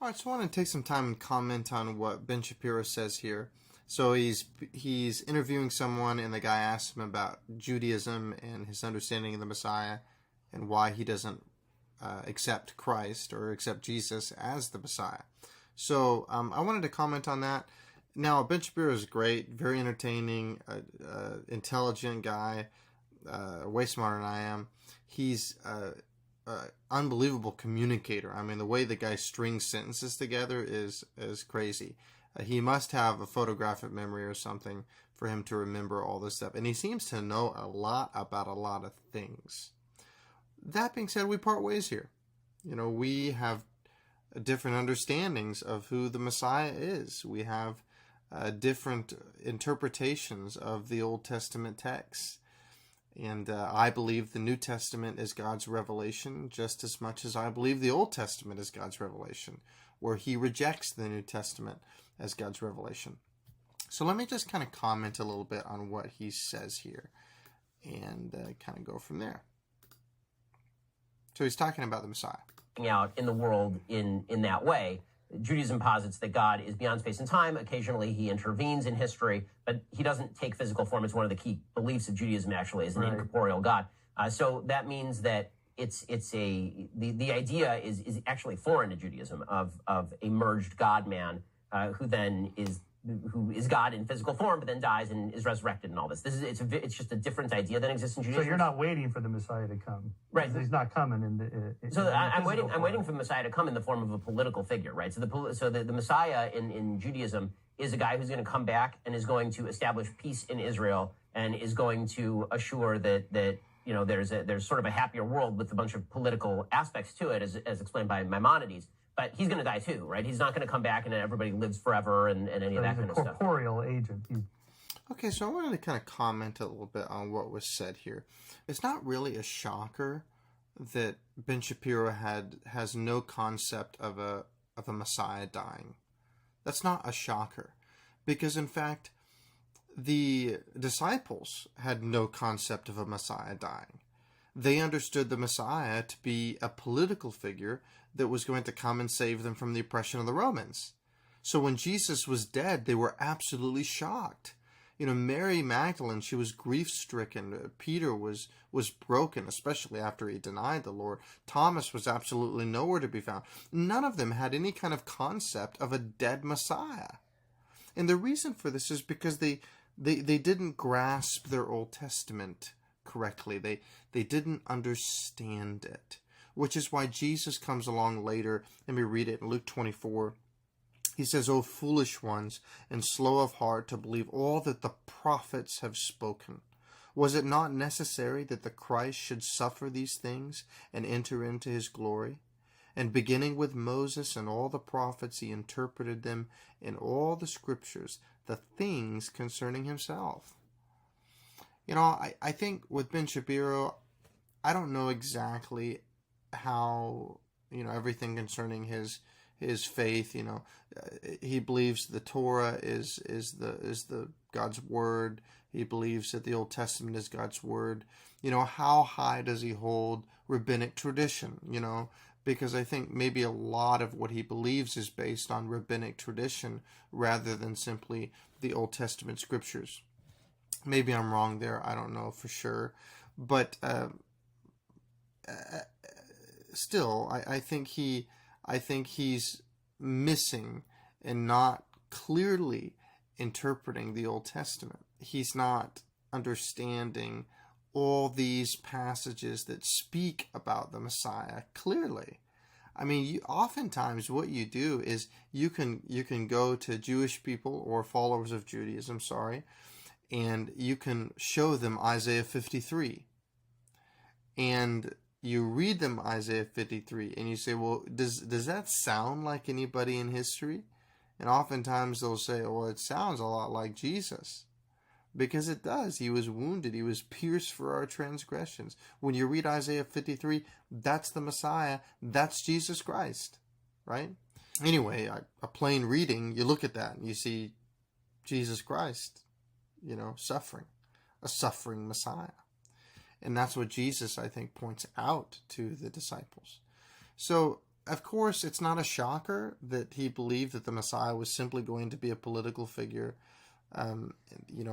I just want to take some time and comment on what Ben Shapiro says here. So he's interviewing someone, and the guy asks him about Judaism and his understanding of the Messiah and why he doesn't accept Christ or accept Jesus as the Messiah. So I wanted to comment on that. Now, Ben Shapiro is great, very entertaining, intelligent guy, way smarter than I am. He's unbelievable communicator. I mean, the way the guy strings sentences together is crazy. He must have a photographic memory or something for him to remember all this stuff. And he seems to know a lot about a lot of things. That being said, we part ways here. You know, we have different understandings of who the Messiah is. We have different interpretations of the Old Testament texts. And I believe the New Testament is God's revelation just as much as I believe the Old Testament is God's revelation, where he rejects the New Testament as God's revelation. So let me just kind of comment a little bit on what he says here and kind of go from there. So he's talking about the Messiah. Out in the world in that way. Judaism posits that God is beyond space and time. Occasionally he intervenes in history, but he doesn't take physical form. It's one of the key beliefs of Judaism, actually, is an incorporeal God. So that means that the idea is actually foreign to Judaism of a merged God-man who is God in physical form, but then dies and is resurrected and all this. It's just a different idea than exists in Judaism. So you're not waiting for the Messiah to come, right? He's not coming I'm waiting for the Messiah to come in the form of a political figure, right? So the Messiah in Judaism is a guy who's going to come back and is going to establish peace in Israel and is going to assure that you know there's sort of a happier world with a bunch of political aspects to it, as explained by Maimonides. But he's going to die too, right? He's not going to come back and everybody lives forever and any of that kind of stuff. He's a corporeal agent. Okay, so I wanted to kind of comment a little bit on what was said here. It's not really a shocker that Ben Shapiro has no concept of a Messiah dying. That's not a shocker, because in fact, the disciples had no concept of a Messiah dying. They understood the Messiah to be a political figure that was going to come and save them from the oppression of the Romans. So when Jesus was dead, they were absolutely shocked. You know, Mary Magdalene, she was grief-stricken. Peter was broken, especially after he denied the Lord. Thomas was absolutely nowhere to be found. None of them had any kind of concept of a dead Messiah. And the reason for this is because they didn't grasp their Old Testament correctly. They didn't understand it, which is why Jesus comes along later. Let me read it in Luke 24. He says, "O foolish ones, and slow of heart to believe all that the prophets have spoken. Was it not necessary that the Christ should suffer these things and enter into his glory? And beginning with Moses and all the prophets, he interpreted them in all the scriptures, the things concerning himself." You know, I think with Ben Shapiro, I don't know exactly how, you know, everything concerning his faith, you know, he believes the Torah is the God's word. He believes that the Old Testament is God's word. You know, how high does he hold rabbinic tradition? You know, because I think maybe a lot of what he believes is based on rabbinic tradition rather than simply the Old Testament scriptures. Maybe I'm wrong there. I don't know for sure, but still, I think he's missing and not clearly interpreting the Old Testament. He's not understanding all these passages that speak about the Messiah clearly. I mean, oftentimes what you do is you can go to Jewish people or followers of Judaism, and you can show them Isaiah 53. And you read them Isaiah 53 and you say, well, does that sound like anybody in history? And oftentimes they'll say, well, it sounds a lot like Jesus. Because it does. He was wounded. He was pierced for our transgressions. When you read Isaiah 53, that's the Messiah. That's Jesus Christ. Right? Anyway, a plain reading, you look at that and you see Jesus Christ, you know, suffering. A suffering Messiah. And that's what Jesus, I think, points out to the disciples. So of course, it's not a shocker that he believed that the Messiah was simply going to be a political figure,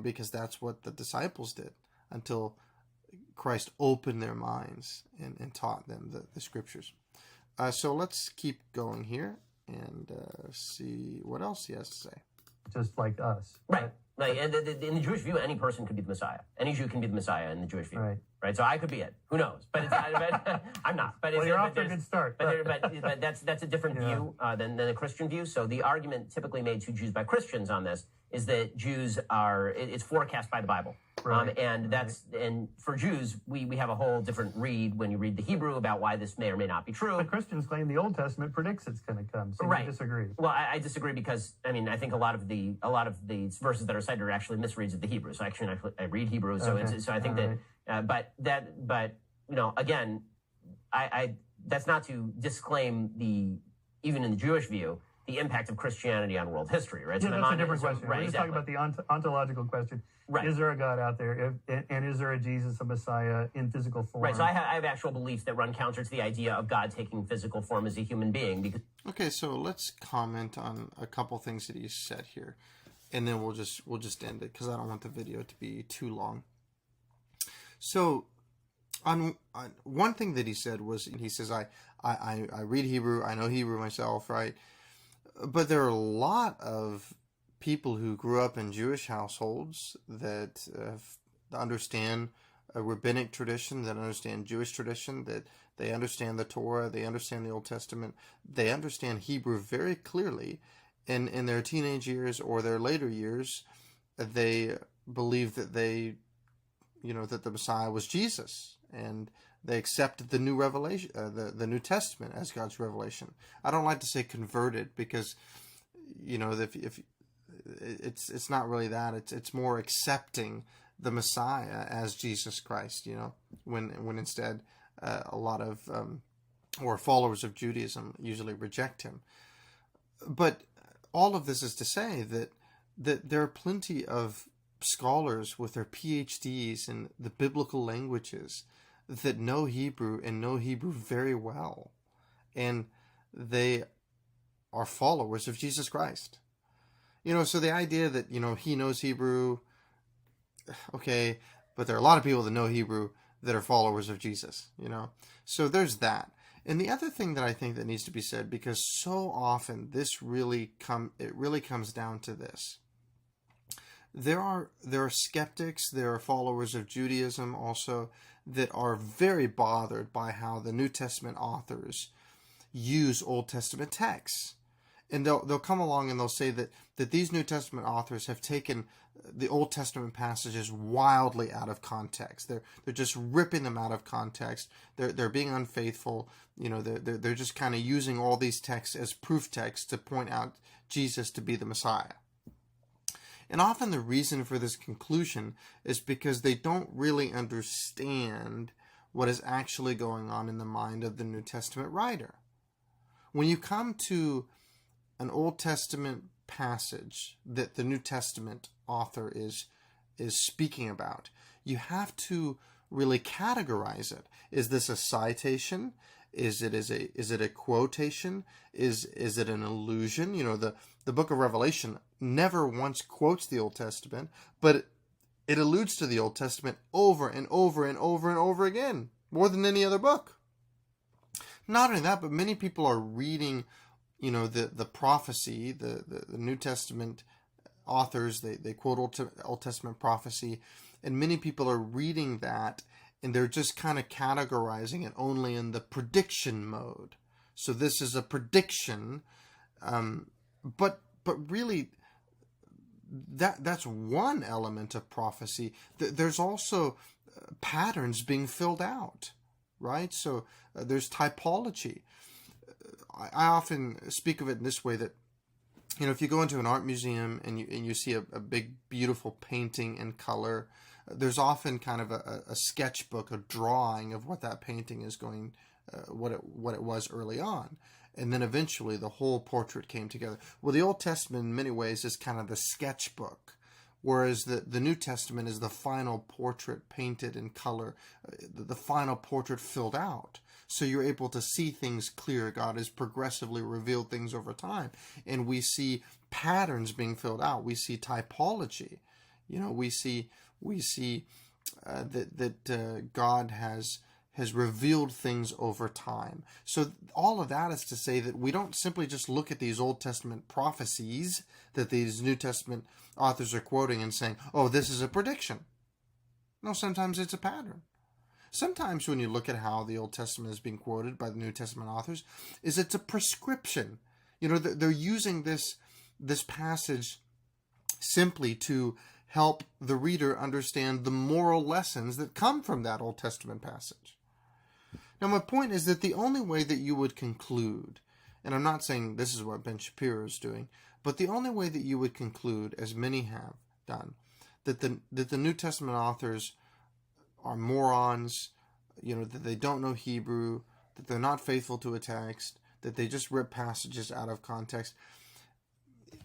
because that's what the disciples did until Christ opened their minds and taught them the scriptures. So let's keep going here and see what else he has to say. Just like us. Right. Like, in the Jewish view, any person could be the Messiah. Any Jew can be the Messiah in the Jewish view. Right. So I could be it. Who knows? But I'm not. But you're off to a good start. But that's a different view than the Christian view. So the argument typically made to Jews by Christians on this is that Jews it's forecast by the Bible. Right. And for Jews, we have a whole different read when you read the Hebrew about why this may or may not be true. But Christians claim the Old Testament predicts it's going to come. So you disagree. Well, I disagree because I think a lot of the verses that are cited are actually misreads of the Hebrew. So actually, I read Hebrew, so I think but again, that's not to disclaim even in the Jewish view, the impact of Christianity on world history, right? Yeah, that's a different question. Right, We're just talking about the ontological question. Right. Is there a God out there? And is there a Jesus, a Messiah, in physical form? Right, so I have actual beliefs that run counter to the idea of God taking physical form as a human being. Okay, so let's comment on a couple things that he said here, and then we'll just end it because I don't want the video to be too long. So, on one thing that he said was, he says, I read Hebrew, I know Hebrew myself, right? But there are a lot of people who grew up in Jewish households that understand a rabbinic tradition, that understand Jewish tradition, that they understand the Torah, they understand the Old Testament, they understand Hebrew very clearly. And in their teenage years or their later years, they believe that that the Messiah was Jesus, and they accepted the new revelation, the New Testament as God's revelation. I don't like to say converted because, if it's not really that. It's more accepting the Messiah as Jesus Christ. When instead a lot of or followers of Judaism usually reject him. But all of this is to say that there are plenty of scholars with their PhDs in the biblical languages that know Hebrew and know Hebrew very well, and they are followers of Jesus Christ. So the idea that he knows Hebrew, okay, but there are a lot of people that know Hebrew that are followers of Jesus. So there's that. And the other thing that I think that needs to be said, because so often it really comes down to this. There are skeptics, there are followers of Judaism also that are very bothered by how the New Testament authors use Old Testament texts. And they'll come along and they'll say that these New Testament authors have taken the Old Testament passages wildly out of context. They're just ripping them out of context. They're being unfaithful. They're just kind of using all these texts as proof texts to point out Jesus to be the Messiah. And often the reason for this conclusion is because they don't really understand what is actually going on in the mind of the New Testament writer. When you come to an Old Testament passage that the New Testament author is speaking about, you have to really categorize it. Is this a citation? Is it a quotation? Is it an allusion? The book of Revelation never once quotes the Old Testament, but it alludes to the Old Testament over and over and over and over again, more than any other book. Not only that, but many people are reading, the prophecy, the New Testament authors, they quote Old Testament prophecy, and many people are reading that, and they're just kind of categorizing it only in the prediction mode. So this is a prediction, but really, that's one element of prophecy. There's also patterns being filled out, right? So there's typology. I often speak of it in this way that, if you go into an art museum and you see a big, beautiful painting in color, there's often kind of a sketchbook, a drawing of what that painting is going, what it was early on. And then eventually the whole portrait came together. Well, the Old Testament in many ways is kind of the sketchbook, whereas the New Testament is the final portrait painted in color, the final portrait filled out. So you're able to see things clear. God has progressively revealed things over time. And we see patterns being filled out. We see typology. We see that God has revealed things over time. So all of that is to say that we don't simply just look at these Old Testament prophecies that these New Testament authors are quoting and saying, oh, this is a prediction. No, sometimes it's a pattern. Sometimes when you look at how the Old Testament is being quoted by the New Testament authors, it's a prescription. They're using this passage simply to help the reader understand the moral lessons that come from that Old Testament passage. Now, my point is that the only way that you would conclude, and I'm not saying this is what Ben Shapiro is doing, but the only way that you would conclude, as many have done, that the New Testament authors are morons, that they don't know Hebrew, that they're not faithful to a text, that they just rip passages out of context.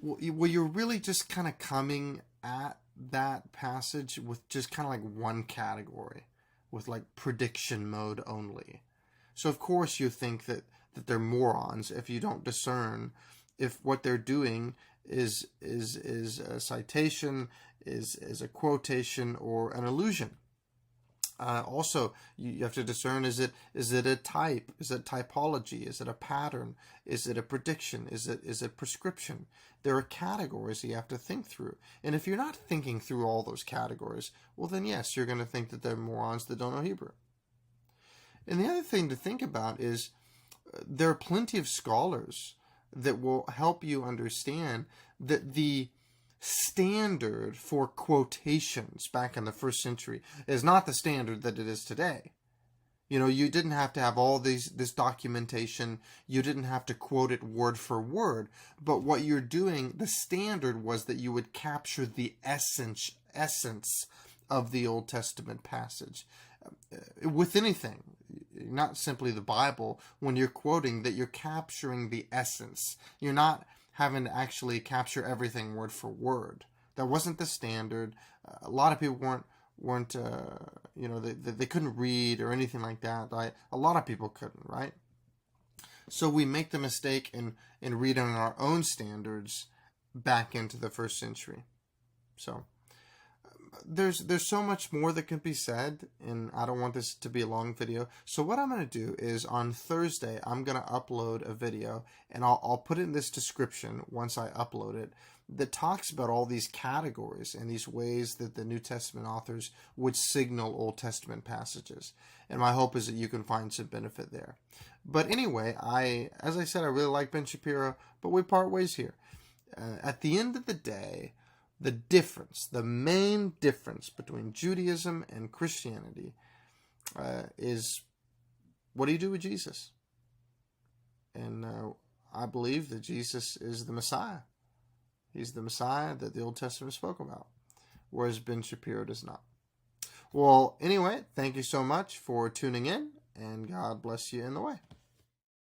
Well, you're really just kind of coming at that passage with just kind of like one category, with like prediction mode only. So of course you think that they're morons if you don't discern if what they're doing is a citation, is a quotation, or an allusion. Also, you have to discern, is it a type? Is it typology? Is it a pattern? Is it a prediction? Is it prescription? There are categories that you have to think through. And if you're not thinking through all those categories, well then yes, you're going to think that they're morons that don't know Hebrew. And the other thing to think about is there are plenty of scholars that will help you understand that the standard for quotations back in the first century is not the standard that it is today. You didn't have to have all this documentation. You didn't have to quote it word for word. But what you're doing, the standard was that you would capture the essence of the Old Testament passage. With anything, not simply the Bible, when you're quoting, that you're capturing the essence. You're not having to actually capture everything word for word. That wasn't the standard. A lot of people weren't they couldn't read or anything like that. A lot of people couldn't, right? So we make the mistake in reading our own standards back into the first century. So there's so much more that can be said, and I don't want this to be a long video. So what I'm going to do is on Thursday, I'm going to upload a video, and I'll put it in this description once I upload it, that talks about all these categories and these ways that the New Testament authors would signal Old Testament passages. And my hope is that you can find some benefit there. But anyway, as I said, I really like Ben Shapiro, but we part ways here. At the end of the day, the main difference between Judaism and Christianity is, what do you do with Jesus? And I believe that Jesus is the Messiah. He's the Messiah that the Old Testament spoke about, whereas Ben Shapiro does not. Well, anyway, thank you so much for tuning in, and God bless you in the way.